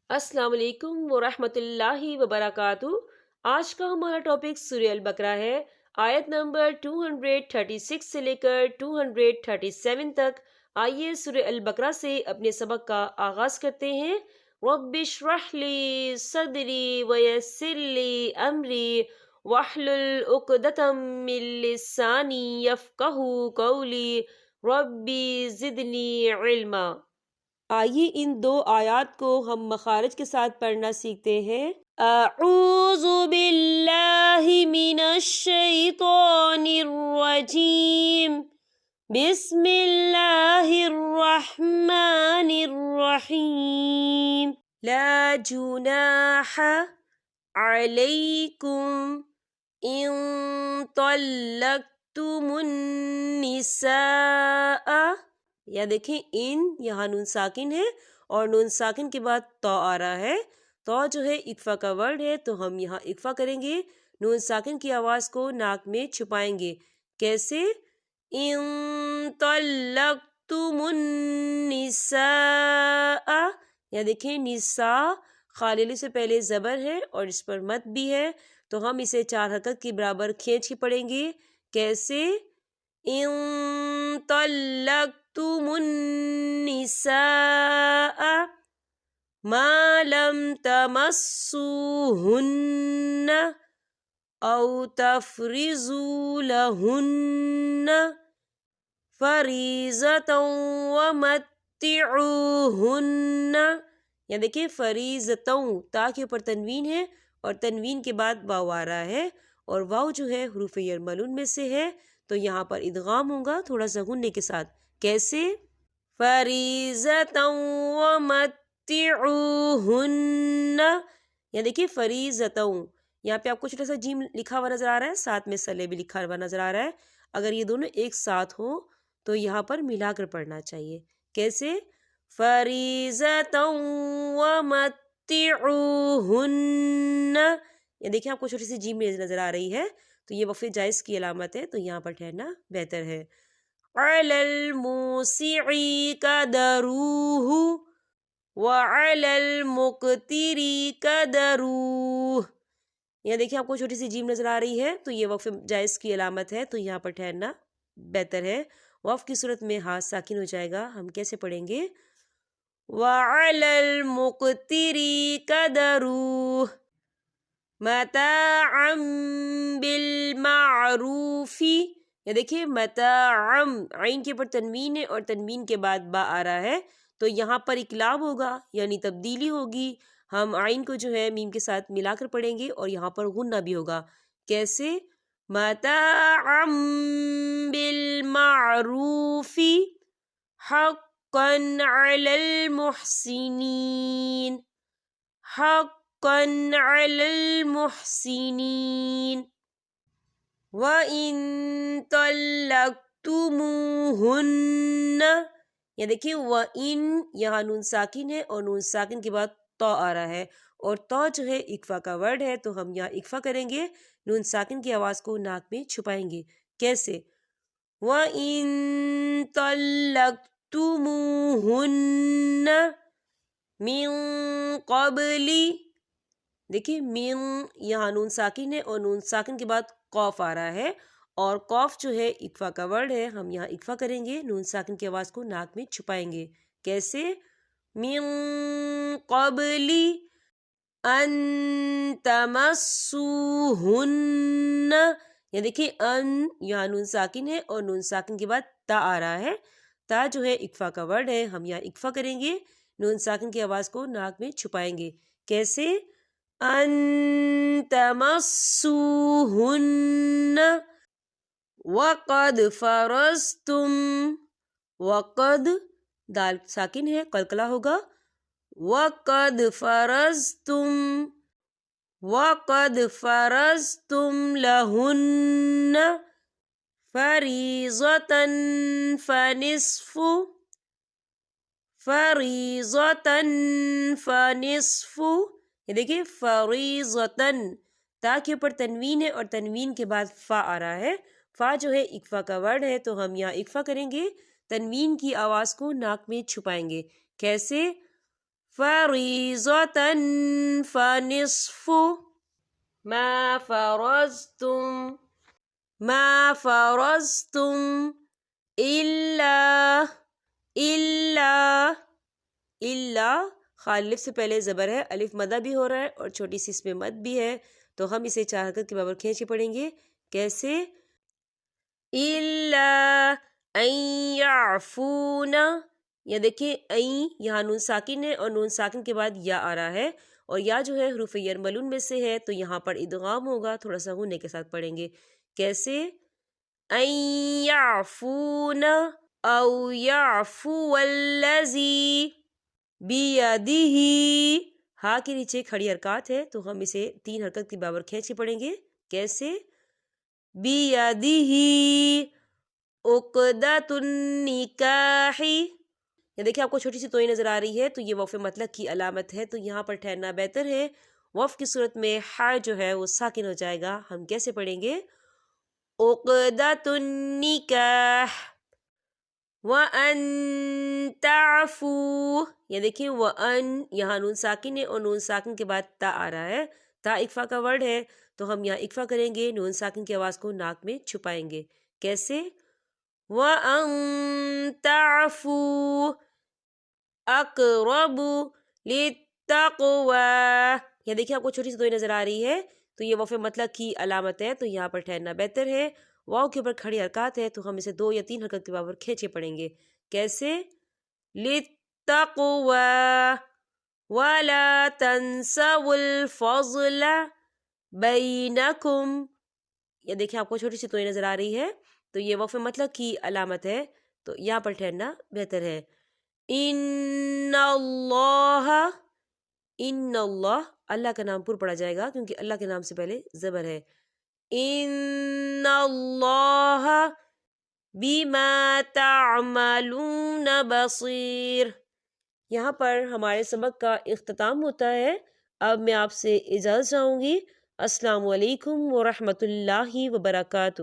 السلام علیکم ورحمۃ اللہ وبرکاتہ۔ آج کا ہمارا ٹاپک سورہ البقرہ ہے۔ آیت نمبر 236 سے لے کر 237 تک۔ آئیے سورہ البقرہ سے اپنے سبق کا آغاز کرتے ہیں۔ رب اشرح لی صدری ویسر لی امری واحلل عقدۃ من لسانی یفقہوا قولی ربی زدنی علما۔ آئیے ان دو آیات کو ہم مخارج کے ساتھ پڑھنا سیکھتے ہیں۔ اعوذ باللہ من الشیطان الرجیم، بسم اللہ الرحمن الرحیم۔ لا جناح علیکم ان طلقتم النساء، یا دیکھیں ان یہاں نون ساکن ہے اور نون ساکن کے بعد تو آ رہا ہے۔ تو جو ہے اکفا کا ورڈ ہے، تو ہم یہاں اکفا کریں گے، نون ساکن کی آواز کو ناک میں چھپائیں گے۔ کیسے؟ ان طلقتم النساء، یا دیکھیں نساء خاللی سے پہلے زبر ہے اور اس پر مد بھی ہے، تو ہم اسے 4 حرکت کے برابر کھینچ کے پڑھیں گے۔ کیسے؟ ان طلقتم النساء ما لم تمسوهن او تفرضوا لهن فریضة ومتعوهن، یا دیکھیں فریضتوں، تا کے اوپر تنوین ہے اور تنوین کے بعد واو آ رہا ہے، اور واو جو ہے حروف یرملون میں سے ہے، تو یہاں پر ادغام ہوگا تھوڑا سا غننے کے ساتھ۔ کیسے؟ فریضة ومتعوهن، یا دیکھیں فریضتوں، یہاں پہ آپ کو چھوٹا سا جیم لکھا ہوا نظر آ رہا ہے، ساتھ میں سلے بھی لکھا ہوا نظر آ رہا ہے۔ اگر یہ دونوں ایک ساتھ ہوں تو یہاں پر ملا کر پڑھنا چاہیے۔ کیسے؟ فریضة ومتعوهن، یا دیکھیں آپ کو چھوٹی سی جیم نظر آ رہی ہے، تو یہ وقف جائز کی علامت ہے، تو یہاں پر ٹھہرنا بہتر ہے۔ علی الموسع قدرہ وعلی المقتر قدرہ، یا دیکھیں آپ کو چھوٹی سی جیم نظر آ رہی ہے، تو یہ وقف جائز کی علامت ہے، تو یہاں پر ٹھہرنا بہتر ہے۔ وقف کی صورت میں ہاتھ ساکن ہو جائے گا، ہم کیسے پڑھیں گے؟ وعلی المقتر قدرہ متاعا بالمعروف، یا دیکھیں متاعا، عین کے اوپر تنوین ہے اور تنوین کے بعد با آ رہا ہے، تو یہاں پر اقلاب ہوگا یعنی تبدیلی ہوگی، ہم عین کو جو ہے میم کے ساتھ ملا کر پڑھیں گے اور یہاں پر غنہ بھی ہوگا۔ کیسے؟ متاعا بالمعروف حقا علی المحسنین، حقا علی المحسنین۔ وَإِن طَلَّقْتُمُوهُنَّ، یا دیکھیں وَإِن یہاں نون ساکن ہے اور نون ساکن کے بعد تو آ رہا ہے، اور تو جو ہے اکفا کا ورڈ ہے، تو ہم یہاں اکفا کریں گے، نون ساکن کی آواز کو ناک میں چھپائیں گے۔ کیسے؟ وَإِن طَلَّقْتُمُوهُنَّ من قبل، دیکھیں من یہاں نون ساکن ہے اور نون ساکن کے بعد قوف آ رہا ہے، اور قوف جو ہے اکفا کا ورڈ ہے، ہم یہاں اکفا کریں گے، نون ساکن کی آواز کو ناک میں چھپائیں گے۔ کیسے؟ من قبل ان تمسوهن، یا دیکھیں ان یہاں نون ساکن ہے اور نون ساکن کے بعد تا آ رہا ہے، تا جو ہے اکفا کا ورڈ ہے، ہم یہاں اکفا کریں گے، نون ساکن کی آواز کو ناک میں چھپائیں گے۔ کیسے؟ ان تمسوهن وقد فرضتم، وقد دال ساکن ہے، قلقلہ ہوگا، وقد فرضتم، وقد فرضتم لہن فریضة فنصف، فریضة فنصف، یہ دیکھیں فریضتاً، تا کے اوپر تنوین ہے اور تنوین کے بعد فا آ رہا ہے، فا جو ہے اکفا کا ورڈ ہے، تو ہم یہاں اکفا کریں گے، تنوین کی آواز کو ناک میں چھپائیں گے۔ کیسے؟ فریضة فنصف ما فرضتم ما فرضتم الا خالف سے پہلے زبر ہے، الف مدہ بھی ہو رہا ہے اور چھوٹی سی اس میں مد بھی ہے، تو ہم اسے 4 حرکت کے برابر کھینچ کے پڑھیں گے. کیسے؟ الا ان یعفون. یا دیکھیں این یہاں نون ساکن ہے اور نون ساکن کے بعد یا آ رہا ہے، اور یا جو ہے حروف یرملون میں سے ہے، تو یہاں پر ادغام ہوگا، تھوڑا سا غنّے کے ساتھ پڑھیں گے. کیسے؟ ان یعفون او یعفو الذی بیدہ. ہا کے نیچے کھڑی حرکات ہے، تو ہم اسے 3 حرکت کے برابر کھینچ کے پڑھیں گے. کیسے؟ بیدہ عقدۃ النکاح. یا دیکھیں آپ کو چھوٹی سی توئی نظر آ رہی ہے، تو یہ وقف مطلق کی علامت ہے، تو یہاں پر ٹھہرنا بہتر ہے. وقف کی صورت میں ہا جو ہے وہ ساکن ہو جائے گا. ہم کیسے پڑھیں گے؟ عقدۃ النکاح وَأَن تَعْفُوا. یا دیکھیں وَأَن یہاں نون ساکن ہے اور نون ساکن کے بعد تا آ رہا ہے، تا اکفا کا ورڈ ہے، تو ہم یہاں اکفا کریں گے، نون ساکن کی آواز کو ناک میں چھپائیں گے. کیسے؟ وَأَن تَعْفُوا اقرب للتقوى. یا دیکھیں آپ کو چھوٹی سی دوئی نظر آ رہی ہے، تو یہ وقف مطلق کی علامت ہے، تو یہاں پر ٹھہرنا بہتر ہے. واؤ کے اوپر کھڑی حرکات ہے، تو ہم اسے 2 یا 3 حرکت کے برابر کھینچے پڑھیں گے. کیسے؟ للتقوى ولا تنسوا الفضل بینکم. یا دیکھیں آپ کو چھوٹی سی توئی نظر آ رہی ہے، تو یہ وقف مطلق کی علامت ہے، تو یہاں پر ٹھہرنا بہتر ہے. ان اللہ اللہ کا نام پر پڑھا جائے گا، کیونکہ اللہ کے نام سے پہلے زبر ہے. ان اللہ بما تعملون بصیر. یہاں پر ہمارے سبق کا اختتام ہوتا ہے. اب میں آپ سے اجازت چاہوں گی. السلام علیکم ورحمۃ اللہ وبرکاتہ.